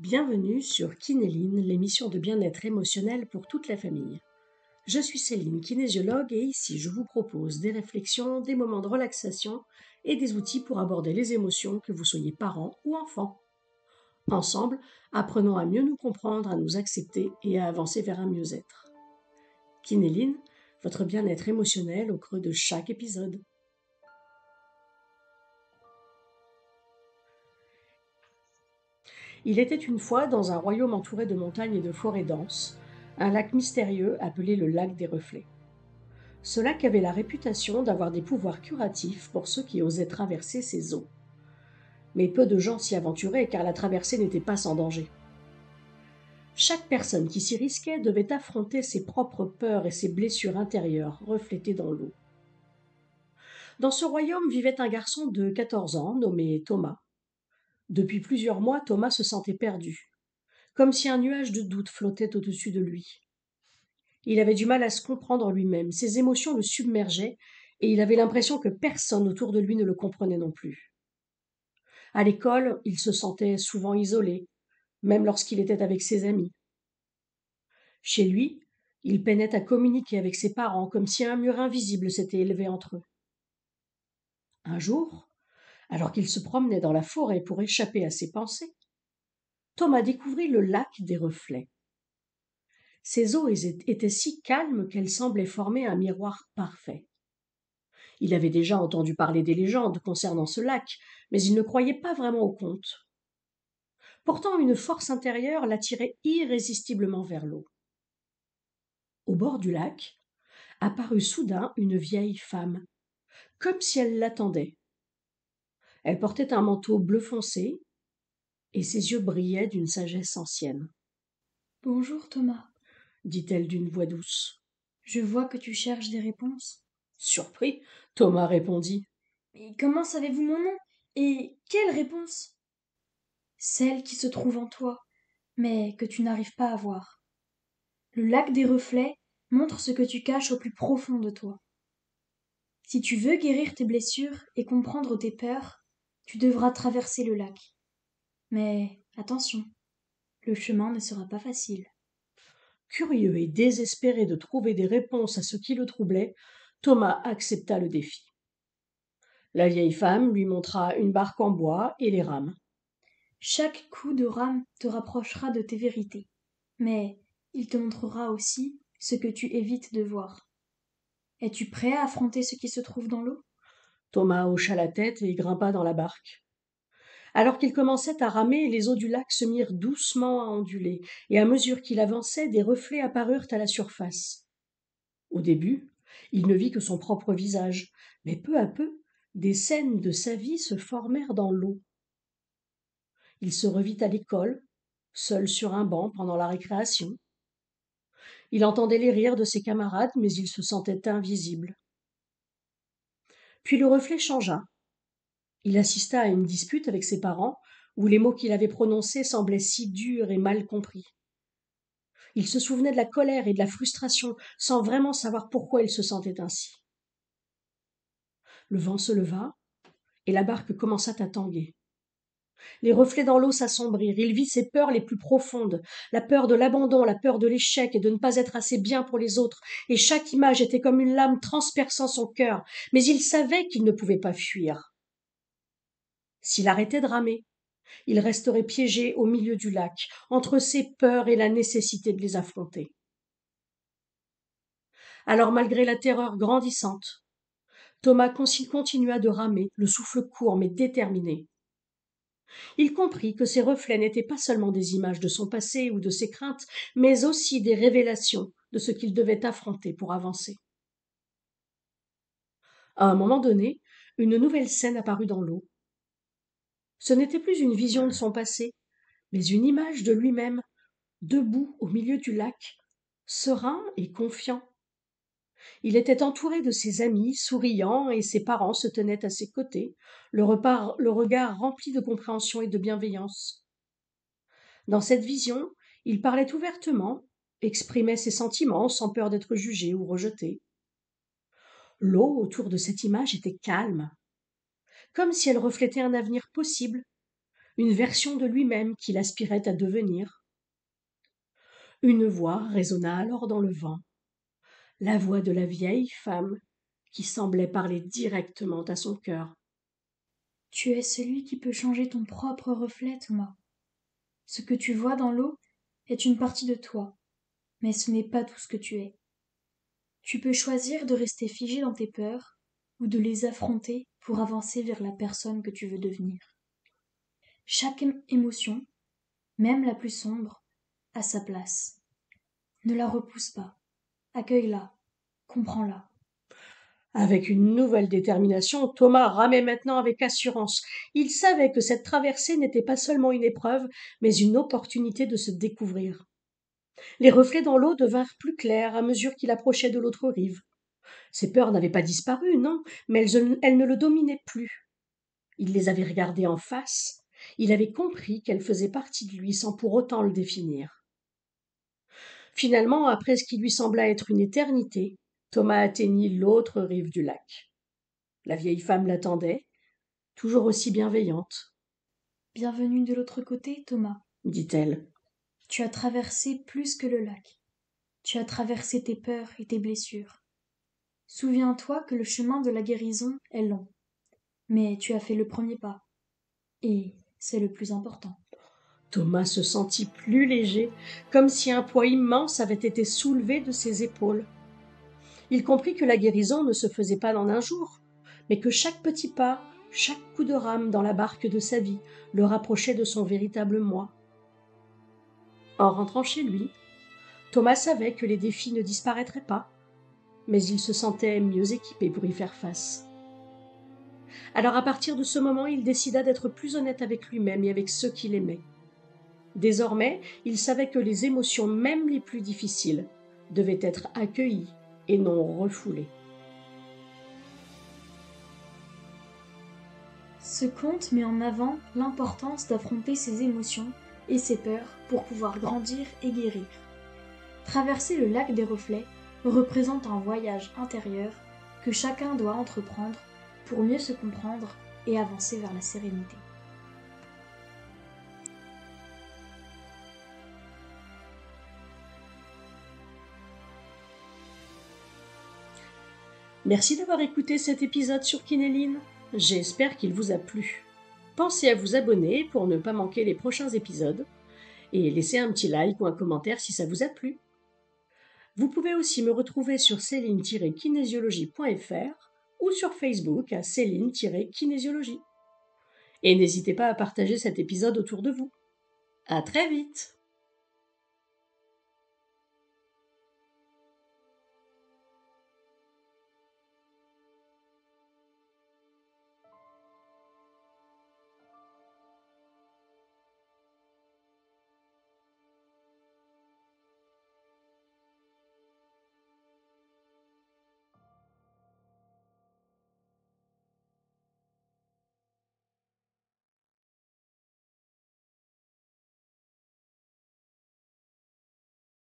Bienvenue sur Kinéline, l'émission de bien-être émotionnel pour toute la famille. Je suis Céline, kinésiologue, et ici je vous propose des réflexions, des moments de relaxation et des outils pour aborder les émotions, que vous soyez parents ou enfants. Ensemble, apprenons à mieux nous comprendre, à nous accepter et à avancer vers un mieux-être. Kinéline, votre bien-être émotionnel au creux de chaque épisode. Il était une fois, dans un royaume entouré de montagnes et de forêts denses, un lac mystérieux appelé le lac des reflets. Ce lac avait la réputation d'avoir des pouvoirs curatifs pour ceux qui osaient traverser ses eaux. Mais peu de gens s'y aventuraient car la traversée n'était pas sans danger. Chaque personne qui s'y risquait devait affronter ses propres peurs et ses blessures intérieures reflétées dans l'eau. Dans ce royaume vivait un garçon de 14 ans nommé Thomas. Depuis plusieurs mois, Thomas se sentait perdu, comme si un nuage de doute flottait au-dessus de lui. Il avait du mal à se comprendre lui-même, ses émotions le submergeaient et il avait l'impression que personne autour de lui ne le comprenait non plus. À l'école, il se sentait souvent isolé, même lorsqu'il était avec ses amis. Chez lui, il peinait à communiquer avec ses parents comme si un mur invisible s'était élevé entre eux. Un jour, alors qu'il se promenait dans la forêt pour échapper à ses pensées, Thomas découvrit le lac des reflets. Ses eaux étaient si calmes qu'elles semblaient former un miroir parfait. Il avait déjà entendu parler des légendes concernant ce lac, mais il ne croyait pas vraiment au conte. Pourtant, une force intérieure l'attirait irrésistiblement vers l'eau. Au bord du lac, apparut soudain une vieille femme, comme si elle l'attendait. Elle portait un manteau bleu foncé, et ses yeux brillaient d'une sagesse ancienne. Bonjour Thomas, Dit-elle d'une voix douce. je vois que tu cherches des réponses. Surpris, Thomas répondit. Mais comment savez-vous mon nom? Et quelle réponse? Celle qui se trouve en toi, mais que tu n'arrives pas à voir. Le lac des reflets montre ce que tu caches au plus profond de toi. Si tu veux guérir tes blessures et comprendre tes peurs, tu devras traverser le lac. Mais attention, le chemin ne sera pas facile. Curieux et désespéré de trouver des réponses à ce qui le troublait, Thomas accepta le défi. La vieille femme lui montra une barque en bois et les rames. Chaque coup de rame te rapprochera de tes vérités, mais il te montrera aussi ce que tu évites de voir. Es-tu prêt à affronter ce qui se trouve dans l'eau? Thomas hocha la tête et grimpa dans la barque. Alors qu'il commençait à ramer, les eaux du lac se mirent doucement à onduler, et à mesure qu'il avançait, des reflets apparurent à la surface. Au début, il ne vit que son propre visage, mais peu à peu, des scènes de sa vie se formèrent dans l'eau. Il se revit à l'école, seul sur un banc pendant la récréation. Il entendait les rires de ses camarades, mais il se sentait invisible. Puis le reflet changea. Il assista à une dispute avec ses parents, où les mots qu'il avait prononcés semblaient si durs et mal compris. Il se souvenait de la colère et de la frustration, sans vraiment savoir pourquoi il se sentait ainsi. Le vent se leva, et la barque commença à tanguer. Les reflets dans l'eau s'assombrirent. Il vit ses peurs les plus profondes, la peur de l'abandon, la peur de l'échec et de ne pas être assez bien pour les autres, et chaque image était comme une lame transperçant son cœur, mais il savait qu'il ne pouvait pas fuir. S'il arrêtait de ramer, il resterait piégé au milieu du lac, entre ses peurs et la nécessité de les affronter. Alors, malgré la terreur grandissante, Thomas continua de ramer, le souffle court mais déterminé. Il comprit que ces reflets n'étaient pas seulement des images de son passé ou de ses craintes, mais aussi des révélations de ce qu'il devait affronter pour avancer. À un moment donné, une nouvelle scène apparut dans l'eau. Ce n'était plus une vision de son passé, mais une image de lui-même, debout au milieu du lac, serein et confiant. Il était entouré de ses amis, souriant, et ses parents se tenaient à ses côtés, le regard rempli de compréhension et de bienveillance. Dans cette vision, il parlait ouvertement, exprimait ses sentiments sans peur d'être jugé ou rejeté. L'eau autour de cette image était calme, comme si elle reflétait un avenir possible, une version de lui-même qu'il aspirait à devenir. Une voix résonna alors dans le vent, la voix de la vieille femme qui semblait parler directement à son cœur. Tu es celui qui peut changer ton propre reflet, Thomas. Ce que tu vois dans l'eau est une partie de toi, mais ce n'est pas tout ce que tu es. Tu peux choisir de rester figé dans tes peurs ou de les affronter pour avancer vers la personne que tu veux devenir. Chaque émotion, même la plus sombre, a sa place. Ne la repousse pas. Accueille-la. Comprends-la. Avec une nouvelle détermination, Thomas ramait maintenant avec assurance. Il savait que cette traversée n'était pas seulement une épreuve, mais une opportunité de se découvrir. Les reflets dans l'eau devinrent plus clairs à mesure qu'il approchait de l'autre rive. Ses peurs n'avaient pas disparu, non, mais elles ne le dominaient plus. Il les avait regardées en face. Il avait compris qu'elles faisaient partie de lui sans pour autant le définir. Finalement, après ce qui lui sembla être une éternité, Thomas atteignit l'autre rive du lac. La vieille femme l'attendait, toujours aussi bienveillante. « Bienvenue de l'autre côté, Thomas, » dit-elle. « Tu as traversé plus que le lac. Tu as traversé tes peurs et tes blessures. Souviens-toi que le chemin de la guérison est long, mais tu as fait le premier pas, et c'est le plus important. » Thomas se sentit plus léger, comme si un poids immense avait été soulevé de ses épaules. Il comprit que la guérison ne se faisait pas en un jour, mais que chaque petit pas, chaque coup de rame dans la barque de sa vie le rapprochait de son véritable moi. En rentrant chez lui, Thomas savait que les défis ne disparaîtraient pas, mais il se sentait mieux équipé pour y faire face. Alors à partir de ce moment, il décida d'être plus honnête avec lui-même et avec ceux qu'il aimait. Désormais, il savait que les émotions, même les plus difficiles, devaient être accueillies et non refoulées. Ce conte met en avant l'importance d'affronter ses émotions et ses peurs pour pouvoir grandir et guérir. Traverser le lac des reflets représente un voyage intérieur que chacun doit entreprendre pour mieux se comprendre et avancer vers la sérénité. Merci d'avoir écouté cet épisode sur Kinéline. J'espère qu'il vous a plu. Pensez à vous abonner pour ne pas manquer les prochains épisodes et laissez un petit like ou un commentaire si ça vous a plu. Vous pouvez aussi me retrouver sur céline-kinésiologie.fr ou sur Facebook à Céline-kinésiologie. Et n'hésitez pas à partager cet épisode autour de vous. À très vite!